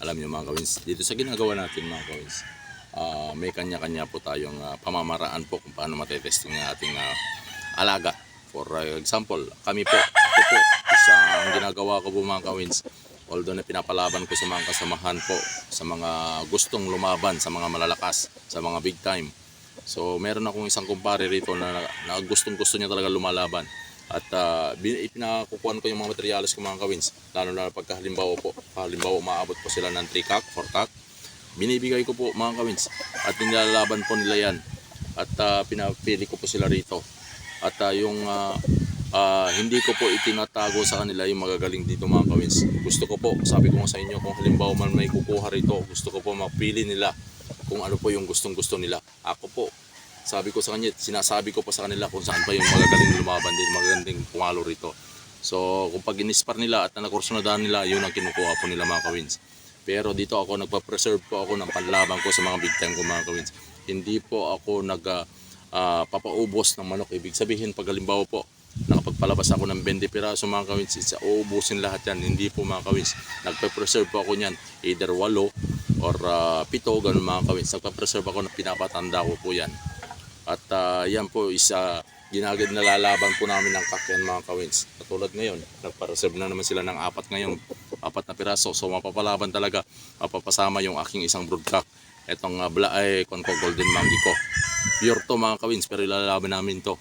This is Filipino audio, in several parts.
Alam niyo mga kawins, dito sa ginagawa natin mga kawins, may kanya-kanya po tayong pamamaraan po kung paano matetesting ang ating alaga. For example, kami po, ako po, isang ginagawa ko po mga kawins, although na pinapalaban ko sa mga kasamahan po, sa mga gustong lumaban, sa mga malalakas, sa mga big time. So meron akong isang kumpare rito na gustong gusto niya talaga lumalaban. At ipinakukuhan ko yung mga materyales ko mga kawins, lalo na pagka halimbawa umaabot po sila ng 3 kak, 4 kak, binibigay ko po mga kawins at nilalaban po nila yan at pinapili ko po sila rito at hindi ko po itinatago sa kanila yung magagaling dito mga kawins. Gusto ko po, sabi ko nga sa inyo, kung halimbawa man may kukuha rito, gusto ko po mapili nila kung ano po yung gustong gusto nila. Ako po, sabi ko sa kanya, sinasabi ko pa sa kanila kung saan pa yung magagaling lumaban din, magaganding pumalo rito. So kung pag inispar nila at nakursunadahan nila, yun ang kinukuha po nila mga kawins. Pero dito ako, nagpa-preserve po ako ng panlaban ko sa mga big time ko mga kawins. Hindi po ako papaubos ng manok. Ibig sabihin, pag halimbawa po, nakapagpalabas ako ng 20 piraso mga kawins, uubusin lahat yan. Hindi po mga kawins. Nagpa-preserve po ako niyan, either 8 or 7, ganun mga kawins. Nagpa-preserve ako na pinapatanda ko po yan. At yan po isa ginagad na lalaban po namin ng kakyan mga kawins. Katulad ngayon, nagpa-reserve na naman sila ng 4 ngayon, 4 na piraso. So mapapalaban talaga, mapapasama yung aking isang broodcock. Itong Conco Golden Mangy ko. Pure to mga kawins, pero ilalaban namin to.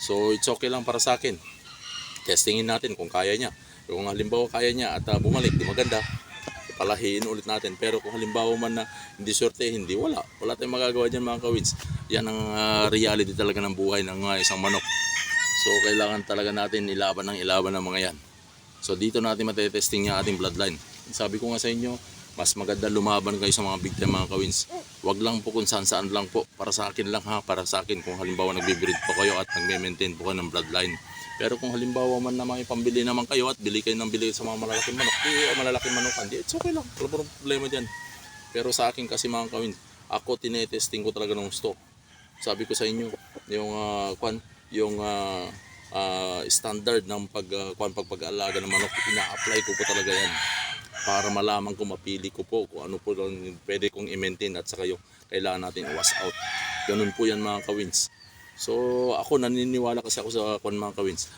So it's okay lang para sa akin. Testingin natin kung kaya niya. Kung halimbawa kaya niya at bumalik, di maganda, palahiin ulit natin. Pero kung halimbawa man na hindi swerte, hindi, wala tayong magagawa dyan mga kawins. Yan ang reality talaga ng buhay ng isang manok. So kailangan talaga natin ilaban ng mga yan. So dito natin matetesting yung ating bloodline. Sabi ko nga sa inyo, mas maganda lumaban kayo sa mga big time mga kawins. Wag lang po kung saan lang po. Para sa akin lang ha, para sa akin kung halimbawa nagbe-breed po kayo at nagme-maintain po kayo ng bloodline. Pero kung halimbawa man na may pambili naman kayo at bili kayo ng bili sa mga malalaking manok, malalaking manok, hindi, it's okay lang, wala problema dyan. Pero sa akin kasi mga kawin, ako tinetesting ko talaga ng gusto. Sabi ko sa inyo, yung standard ng pag-aalaga ng manok, ina-apply ko po talaga yan. Para malaman ko, mapili ko po kung ano po lang pwede kong i-maintain at saka yung kailangan natin i-wash out. Ganun po yan mga kawins. So ako naniniwala kasi ako sa mga kawins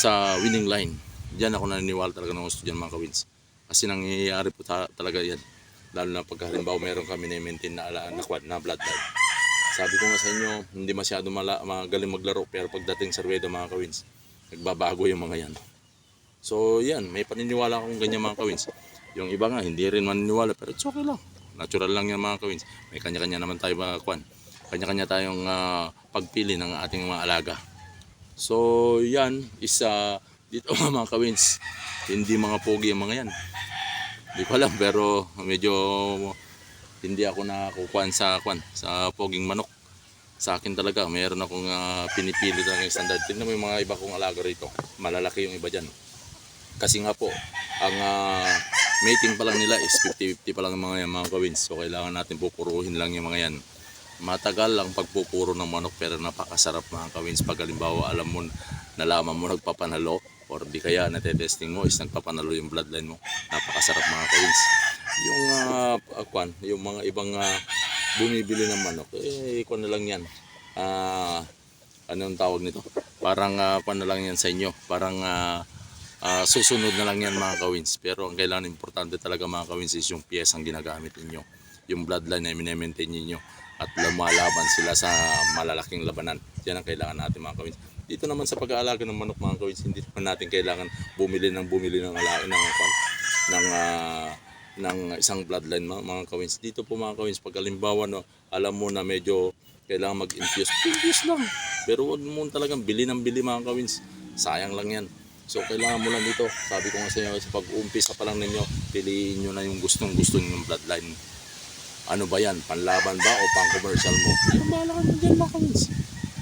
sa winning line. Diyan ako naniniwala talaga ng gusto diyan mga kawins. Kasi nangyayari po talaga yan. Lalo na pag halimbawa meron kami na-maintain na bloodline. Sabi ko nga sa inyo, hindi masyado magaling maglaro, pero pagdating sa rueda mga kawins, nagbabago yung mga yan. So yan, may paniniwala akong ganyan mga kawins. Yung iba nga hindi rin maniniwala, pero it's okay lang. Natural lang yan mga kawins. May kanya-kanya naman tayo kanya-kanya tayong pagpili ng ating mga alaga. So yan, dito mga kawins, hindi mga pogi ang mga yan. Hindi ko alam, pero medyo hindi ako nakukuhan sa poging manok. Sa akin talaga, mayroon akong pinipili talaga yung standard. Tingnan mo yung mga iba kong alaga rito. Malalaki yung iba dyan. Kasi nga po, ang mating pa lang nila is 50-50 pa lang mga kawins. So kailangan natin pupuruhin lang yung mga yan. Matagal ang pagpupuro ng manok, pero napakasarap mga kawins. Pag halimbawa nalaman mo nagpapanalo, or di kaya natetesting mo is nagpapanalo yung bloodline mo, napakasarap mga kawins. Yung mga ibang bumibili ng manok, ikaw na lang yan. Anong tawag nito? Parang na lang yan sa inyo. Parang susunod na lang yan mga kawins. Pero ang kailangan importante talaga mga kawins is yung piyesang ginagamit ninyo. Yung bloodline na minemaintain ninyo. At lumalaban sila sa malalaking labanan. Yan ang kailangan natin mga kawins. Dito naman sa pag-aalaga ng manok mga kawins, hindi naman natin kailangan bumili ng isang bloodline mga kawins. Dito po mga kawins, pag halimbawa alam mo na medyo kailangan mag-infuse lang. Pero huwag mo talagang bili mga kawins. Sayang lang yan. So kailangan mo lang dito. Sabi ko nga sa inyo, sa pag-uumpisa pa lang ninyo, piliin nyo na yung gustong yung bloodline. Ano ba yan? Panlaban ba o pang-commercial mo? Yan, bahala ka dyan mga kawins.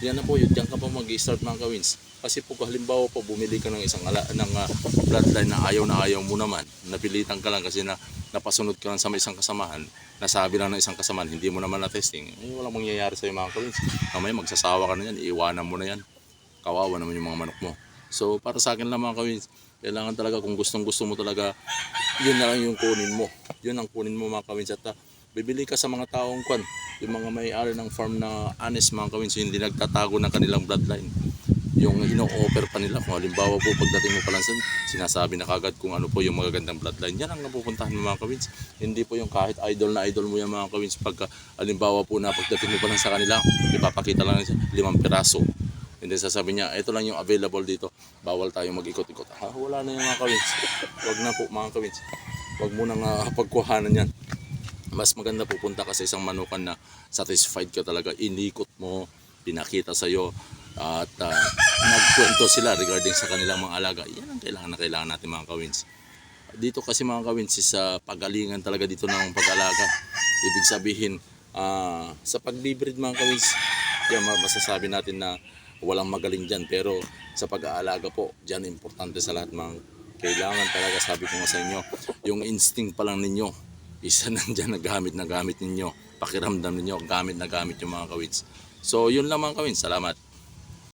Yan na po, diyan ka pa mag-start mga kawins. Kasi po halimbawa po, bumili ka ng isang bloodline na ayaw mo naman, napilitan ka lang kasi napasunod ka lang sa isang kasamahan, nasabi lang ng isang kasamahan, hindi mo naman na-testing, walang mangyayari sa mga kawins. Mamaya magsasawa ka na yan, iiwanan mo na yan. Kawawa naman yung mga manok mo. So para sa akin lang mga kawins, Kailangan talaga kung gustong-gusto mo talaga, yun na lang yung kunin mo. Yun ang kunin mo mga kawins. At bibili ka sa mga taong kwan, yung mga may-ari ng farm na honest mga kawins, hindi nagtatago ng kanilang bloodline. Yung ino-offer pa nila, kung halimbawa po pagdating mo pa lang sinasabi na kagad kung ano po yung magagandang bloodline, yan ang napupuntahan mo mga kawins. Hindi po yung kahit idol na idol mo yan mga kawins, pagka halimbawa po na pagdating mo pa lang sa kanila, ipapakita lang siya 5 piraso. Hindi sasabi niya, ito lang yung available dito, bawal tayong mag-ikot-ikot. Wala na yung mga kawins. Wag na po mga kawins. Wag mo nang pagkuhanan yan. Mas maganda pupunta ka sa isang manukan na satisfied ka talaga, inikot mo, pinakita sa'yo, at nagkwento sila regarding sa kanilang mga alaga. Yan ang kailangan natin mga kawins. Dito kasi mga kawins sa pagalingan talaga dito ng pag-alaga. Ibig sabihin sa pag-breed mga kawins, yan masasabi natin na walang magaling dyan, pero sa pag-aalaga po dyan importante sa lahat mga kailangan talaga, sabi ko nga sa inyo, yung instinct pa lang ninyo isa nandyan na gamit ninyo, pakiramdam ninyo gamit na gamit yung mga kawins. So yun lang mga kawins, salamat.